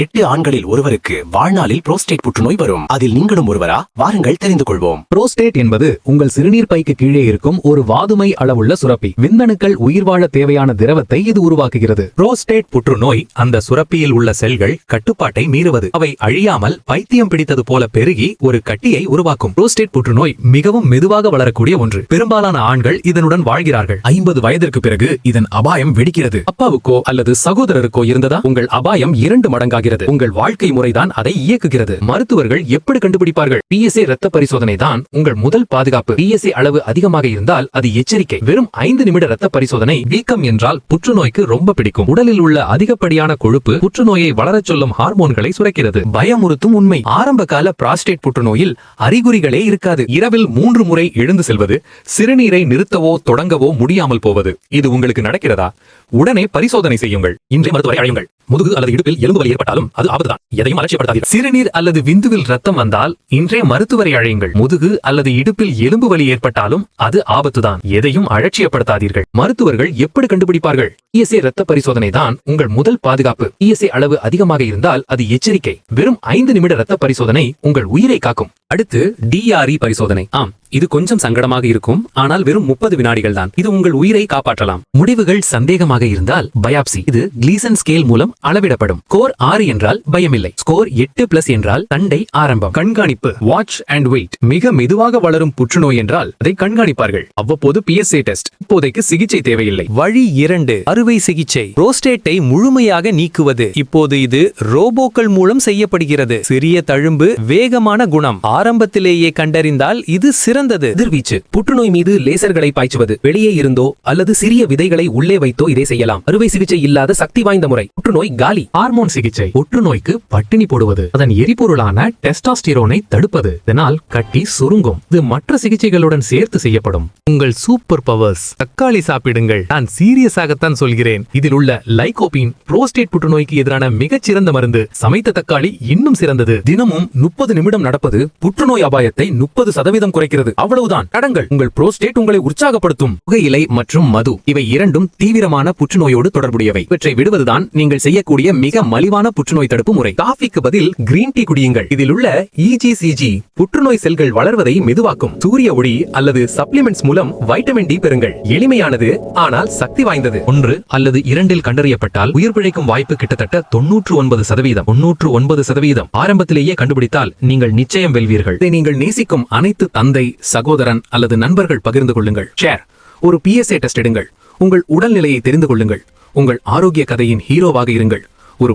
8 ஆண்களில் ஒருவருக்கு வாழ்நாளில் புரோஸ்டேட் புற்றுநோய் வரும். அதில் நீங்களும் ஒருவரா? வாருங்கள் தெரிந்து கொள்வோம். புரோஸ்டேட் என்பது உங்கள் சிறுநீர் பைக்கு கீழே இருக்கும் ஒரு வாதுமை அளவுள்ள சுரப்பி. விந்தணுக்கள் உயிர் வாழ தேவையான திரவத்தை இது உருவாக்குகிறது. புரோஸ்டேட் புற்றுநோய் அந்த சுரப்பியில் உள்ள செல்கள் கட்டுப்பாட்டை மீறுவது. அவை அழியாமல் பைத்தியம் பிடித்தது போல பெருகி ஒரு கட்டியை உருவாக்கும். புரோஸ்டேட் புற்றுநோய் மிகவும் மெதுவாக வளரக்கூடிய ஒன்று. பெரும்பாலான ஆண்கள் இதனுடன் வாழ்கிறார்கள். 50 வயதிற்கு பிறகு இதன் அபாயம் வெடிக்கிறது. அப்பாவுக்கோ அல்லது சகோதரருக்கோ இருந்ததா? உங்கள் அபாயம் 2 மடங்காகிறது. உங்கள் வாழ்க்கை முறைதான் அதை இயக்குகிறது. மருத்துவர்கள் எப்படி கண்டுபிடிப்பார்கள்? PSA இரத்த பரிசோதனை தான் உங்கள் முதல் பாதுகாப்பு. PSA அளவு அதிகமாக இருந்தால் அது எச்சரிக்கை. வெறும் 5 நிமிட இரத்த பரிசோதனை. வீக்கம் என்றால் புற்றுநோய்க்கு ரொம்ப பிடிக்கும். உடலில் உள்ள அதிகப்படியான கொழுப்பு புற்றுநோயை வளரச் சொல்லும் ஹார்மோன்களை சுரக்கிறது. பயமுறுத்தும் உண்மை. ஆரம்ப கால புரோஸ்டேட் புற்றுநோயில் அறிகுறிகளே இருக்காது. இரவில் 3 முறை எழுந்து செல்வது, சிறுநீரை நிறுத்தவோ தொடங்கவோ முடியாமல் போவது. இது உங்களுக்கு நடக்கிறதா? உடனே பரிசோதனை செய்யுங்கள். இன்றைய மருத்துவரை அழையுங்கள். முதுகு அல்லது இடுப்பில் எலும்பு வலி ஏற்பட்டாலும் அது ஆபத்துதான். எதையும் அலட்சியப்படுத்தாதீர்கள். சிறுநீர் அல்லது விந்துவில் ரத்தம் வந்தால் இன்றைய மருத்துவரை அழையுங்கள். முதுகு அல்லது இடுப்பில் எலும்பு வலி ஏற்பட்டாலும் அது ஆபத்துதான். எதையும் அலட்சியப்படுத்தாதீர்கள். மருத்துவர்கள் எப்படி கண்டுபிடிப்பார்கள்? PSA இரத்த பரிசோதனை தான் உங்கள் முதல் பாதுகாப்பு. PSA அளவு அதிகமாக இருந்தால் அது எச்சரிக்கை. வெறும் 5 நிமிட இரத்த பரிசோதனை உங்கள் உயிரை காக்கும். அடுத்து DRE பரிசோதனை. ஆம், இது கொஞ்சம் சங்கடமாக இருக்கும். ஆனால் வெறும் 30 வினாடிகள் தான். இது உங்கள் உயிரை காப்பாற்றலாம். முடிவுகள் சந்தேகமாக இருந்தால் பயாப்சி. இது கிளீசன் ஸ்கேல் மூலம் அளவிடப்படும். ஸ்கோர் 6 என்றால் பயமில்லை. ஸ்கோர் 8+ என்றால் தண்டை ஆரம்பம். கண்காணிப்பு. Watch and wait. மிக மெதுவாக வளரும் புற்றுநோய் என்றால் அதை கண்காணிப்பார்கள். அவ்வப்போது PSA டெஸ்ட். இப்போதைக்கு சிகிச்சை தேவையில்லை. வழி 2, அறுவை சிகிச்சை. புரோஸ்டேட்டை முழுமையாக நீக்குவது. இப்போது இது ரோபோக்கள் மூலம் செய்யப்படுகிறது. சிறிய தழும்பு, வேகமான குணம். ஆரம்பத்திலேயே கண்டறிந்தால் இது சிறந்தது. எதிர்வீச்சு. புற்றுநோய் மீது லேசர்களை பாய்ச்சுவது. வெளியே இருந்தோ அல்லது சிறிய விதைகளை உள்ளே வைத்தோ இதை செய்யலாம். அறுவை சிகிச்சை இல்லாத சக்தி வாய்ந்த முறை. புற்றுநோய் காலி. ஹார்மோன் சிகிச்சை. புற்றுநோய்க்கு பட்டினி போடுவது. அதன் எரிபொருளான டெஸ்டாஸ்டிரோனை தடுப்பது. இதனால் கட்டி சுருங்கும். இது மற்ற சிகிச்சைகளுடன் சேர்த்து செய்யப்படும். உங்கள் சூப்பர் பவர்ஸ். தக்காளி சாப்பிடுங்கள். நான் சீரியஸாகத்தான் சொல்கிறேன். இதில் உள்ள லைகோபீன் புரோஸ்டேட் புற்றுநோய்க்கு எதிரான மிகச்சிறந்த மருந்து. சமைத்த தக்காளி இன்னும் சிறந்தது. தினமும் 30 நிமிடம் நடப்பது புற்றுநோய் அபாயத்தை 30% குறைக்கிறது. அவ்வளவுதான். கடங்கள். உங்கள் புரோஸ்டேட் உங்களை உற்சாகப்படுத்தும். புகையிலை மற்றும் மது, இவை இரண்டும் தீவிரமான புற்றுநோயோடு தொடர்புடையவை. இவற்றை விடுவதுதான் நீங்கள் செய்யக்கூடிய மிக மலிவான புற்றுநோய் தடுப்பு முறை. காஃபிக்கு பதில் கிரீன் டீ குடியுங்கள். இதில் உள்ள EGCG புற்றுநோய் செல்கள் வளர்வதை மெதுவாக்கும். சூரிய ஒளி அல்லது சப்ளிமெண்ட்ஸ் மூலம் வைட்டமின் டி பெறுங்கள். எளிமையானது ஆனால் சக்தி வாய்ந்தது. 1 அல்லது 2 கண்டறியப்பட்டால் உயிர் பிழைக்கும் வாய்ப்பு கிட்டத்தட்ட 99%. 99%. ஆரம்பத்திலேயே கண்டுபிடித்தால் நீங்கள் நிச்சயம் வெல்வீர்கள். இதை நீங்கள் நேசிக்கும் அனைத்து தந்தை, சகோதரன் அல்லது நண்பர்கள் பகிர்ந்து கொள்ளுங்கள். ஷேர். ஒரு PSA டெஸ்ட் எடுங்கள். உங்கள் உடல்நிலையை தெரிந்து கொள்ளுங்கள். உங்கள் ஆரோக்கிய கதையின் ஹீரோவாக இருங்கள். ஒரு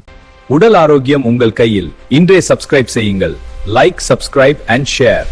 உடல் ஆரோக்கியம் உங்கள் கையில். இன்றே சப்ஸ்கிரைப் செய்யுங்கள். Like, subscribe and share.